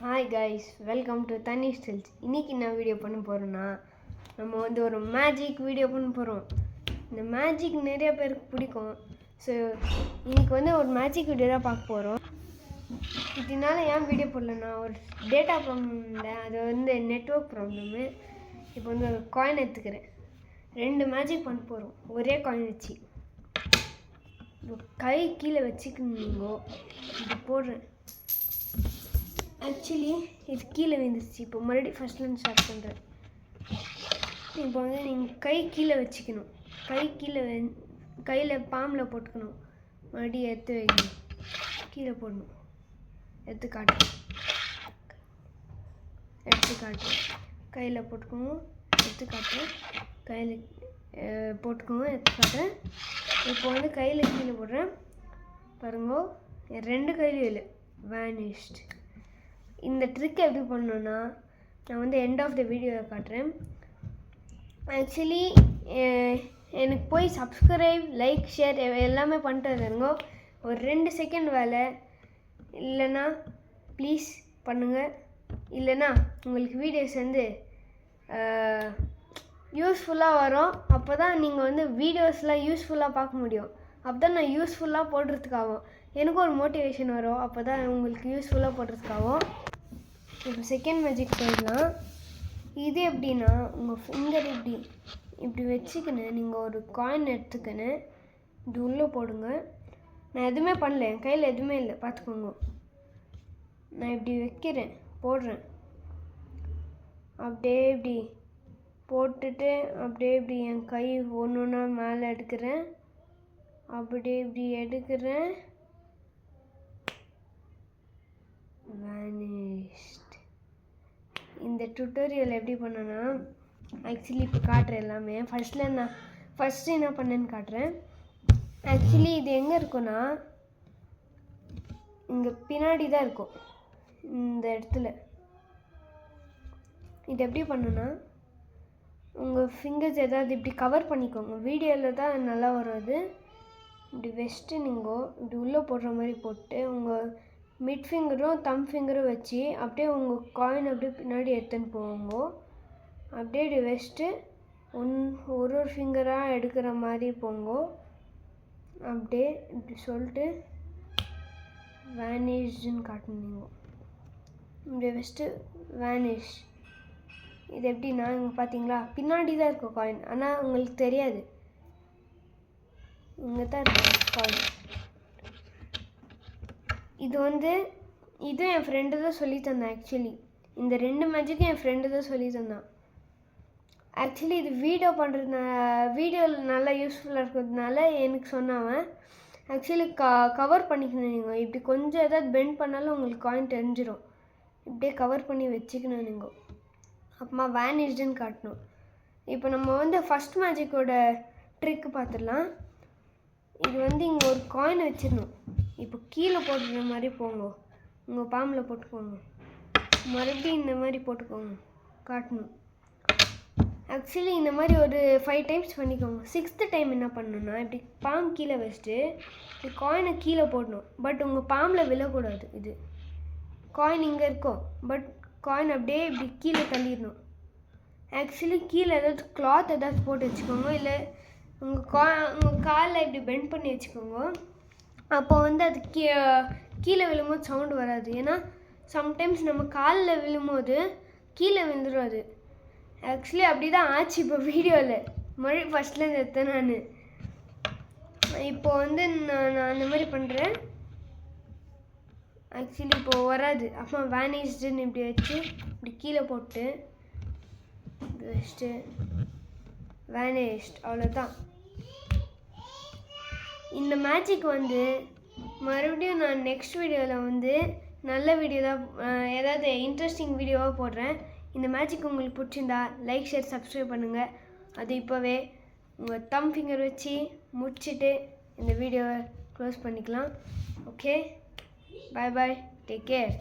Hi guys, welcome to தனி stills. இன்றைக்கி என்ன வீடியோ பண்ண போகிறோன்னா, நம்ம வந்து ஒரு மேஜிக் வீடியோ பண்ண போகிறோம். இந்த மேஜிக் நிறைய பேருக்கு பிடிக்கும். ஸோ இன்றைக்கி வந்து ஒரு மேஜிக் வீடியோ தான் பார்க்க போகிறோம். இதனால ஏன் வீடியோ போடலன்னா, ஒரு டேட்டா ப்ராப்ளம் இல்லை, அது வந்து நெட்ஒர்க் ப்ராப்ளமு. இப்போ வந்து ஒரு காயின் எடுத்துக்கிறேன். 2 மேஜிக் பண்ண போகிறோம் ஒரே காயின் வச்சு. கை கீழே வச்சுக்கணுங்கோ. இது போடுறேன். ஆக்சுவலி இது கீழே விழுந்துச்சு. இப்போ மறுபடியும் ஃபஸ்ட்லேருந்து ஸ்டார்ட் பண்ணுறேன். இப்போ வந்து நீங்கள் கை கீழே வச்சுக்கணும். கை கீழே கையில் பாம்பில் போட்டுக்கணும். மறுபடியும் எடுத்து வைக்கணும். கீழே போடணும். எடுத்து காட்டுறேன். கையில் போட்டுக்கணும். எடுத்து காட்டுறேன். கையில் போட்டுக்கணும். எடுத்து காட்டுறேன். இப்போ வந்து கையில் கீழே போடுறேன். பாருங்கோ, 2 கையிலும் இல்லை, வேனிஷ்ட். இந்த ட்ரிக் எப்படி பண்ணணுன்னா, நான் வந்து எண்ட் ஆஃப் த வீடியோவில் காட்டுறேன். ஆக்சுவலி எனக்கு போய் சப்ஸ்கிரைப், லைக், ஷேர் எல்லாமே பண்ணிட்டு வந்துருங்க. ஒரு 2 செகண்ட் வேலை. இல்லைன்னா ப்ளீஸ் பண்ணுங்கள். இல்லைன்னா உங்களுக்கு வீடியோஸ் வந்து யூஸ்ஃபுல்லாக வரும். அப்போ தான் நீங்கள் வந்து வீடியோஸ்லாம் யூஸ்ஃபுல்லாக பார்க்க முடியும். அப்போ தான் நான் யூஸ்ஃபுல்லாக போடுறதுக்காகும். எனக்கும் ஒரு மோட்டிவேஷன் வரும். அப்போ தான் உங்களுக்கு யூஸ்ஃபுல்லாக போடுறதுக்காகும். இப்போ செகண்ட் மேஜிக் போயிடலாம். இது எப்படின்னா, உங்கள் ஃபிங்கர் இப்படி வச்சுக்கின்னு நீங்கள் ஒரு காயின் எடுத்துக்கின்னு இப்படி உள்ளே போடுங்க. நான் எதுவுமே பண்ணல, என் கையில் எதுவுமே இல்லை, பார்த்துக்கோங்க. நான் இப்படி வைக்கிறேன், போடுறேன். அப்படியே இப்படி போட்டுட்டு அப்படியே இப்படி என் கை ஒன்று ஒன்றா மேலே எடுக்கிறேன். அப்படியே இப்படி எடுக்கிறேன். வேனிஷ்ட். இந்த டுட்டோரியல் எப்படி பண்ணேன்னா, ஆக்சுவலி இப்போ காட்டுறேன் எல்லாமே. ஃபஸ்ட்டு என்ன பண்ணேன்னு காட்டுறேன். ஆக்சுவலி இது எங்கே இருக்குன்னா, இங்கே பின்னாடி தான் இருக்கும், இந்த இடத்துல. இது எப்படி பண்ணுன்னா, உங்கள் ஃபிங்கர்ஸ் ஏதாவது இப்படி கவர் பண்ணிக்கோங்க. வீடியோவில் தான் நல்லா வரும். அது இப்படி வெஸ்ட்டு நீங்கள் இப்படி உள்ளே போடுற மாதிரி போட்டு உங்கள் மிட் ஃபிங்கரும் தம் ஃபிங்கரும் வச்சு அப்படியே உங்கள் காயின் அப்படியே பின்னாடி எடுத்துன்னு போவோங்க. அப்படியே இப்படி வச்சுட்டு ஒரு ஃபிங்கராக எடுக்கிற மாதிரி போங்க. அப்படியே இப்படி சொல்லிட்டு வேனிஷ்டுன்னு காட்டுனீங்க. இப்படி வச்சுட்டு வேனிஷ். இது எப்படின்னா, இங்கே பார்த்தீங்களா, பின்னாடி தான் இருக்கும் காயின். ஆனால் உங்களுக்கு தெரியாது, இங்கே தான் இருக்கும் காயின். இதுவும் என் ஃப்ரெண்டு தான் சொல்லி தந்தான். ஆக்சுவலி இந்த 2 மேஜிக்கும் என் ஃப்ரெண்டு தான் சொல்லி தந்தான். ஆக்சுவலி இது வீடியோவில் நல்லா யூஸ்ஃபுல்லாக இருக்கிறதுனால எனக்கு சொன்னாவன். ஆக்சுவலி கவர் பண்ணிக்கணும். நீங்கள் இப்படி கொஞ்சம் ஏதாவது பெண்ட் பண்ணாலும் உங்களுக்கு காயின் தெரிஞ்சிடும். இப்படியே கவர் பண்ணி வச்சுக்கணும் நீங்கள். அப்புறமா வேனிஷ்டுன்னு காட்டணும். இப்போ நம்ம வந்து ஃபஸ்ட் மேஜிக்கோட ட்ரிக்கு பார்த்துடலாம். இது வந்து இங்கே ஒரு காயின் வச்சிடணும். இப்போ கீழே போட்டுற மாதிரி போங்க. உங்கள் பாம்பில் போட்டுக்கோங்க. மறுபடியும் இந்த மாதிரி போட்டுக்கோங்க. காட்டணும். ஆக்சுவலி இந்த மாதிரி ஒரு 5 டைம்ஸ் பண்ணிக்கோங்க. 6th டைம் என்ன பண்ணணுன்னா, இப்படி பாம்பு கீழே வச்சுட்டு இந்த காயினை கீழே போடணும். பட் உங்கள் பாம்பில் விழக்கூடாது. இது காயின் இங்கே இருக்கும், பட் காயின் அப்படியே இப்படி கீழே தள்ளிடணும். ஆக்சுவலி கீழே ஏதாவது கிளாத் ஏதாவது போட்டு வச்சுக்கோங்க. இல்லை உங்கள் காலில் இப்படி பெண்ட் பண்ணி வச்சுக்கோங்க. அப்போ வந்து அது கீழே விழும்போது சவுண்டு வராது. ஏன்னா சம்டைம்ஸ் நம்ம காலில் விழும்போது கீழே விழுந்துடும் அது. ஆக்சுவலி அப்படி தான் ஆச்சு இப்போ வீடியோவில். மறுபடியும் ஃபஸ்ட்லேருந்து எடுத்தேன் நான். இப்போ வந்து நான் அந்த மாதிரி பண்ணுறேன். ஆக்சுவலி இப்போது வராது. அப்புறம் வேனிஷ்டுன்னு இப்படி வச்சு இப்படி கீழே போட்டு இப்படி வச்சுட்டு வேனிஷ்ட். அவ்வளோதான். இந்த மேஜிக் வந்து மறுபடியும் நான் நெக்ஸ்ட் வீடியோவில் வந்து நல்ல வீடியோ தான், ஏதாவது இன்ட்ரெஸ்டிங் வீடியோவாக போடுறேன். இந்த மேஜிக் உங்களுக்கு பிடிச்சிருந்தா லைக், ஷேர், சப்ஸ்கிரைப் பண்ணுங்கள். அது இப்போவே உங்கள் தம் ஃபிங்கர் வச்சு முடிச்சுட்டு இந்த வீடியோவை க்ளோஸ் பண்ணிக்கலாம். ஓகே, பாய் பாய், டேக் கேர்.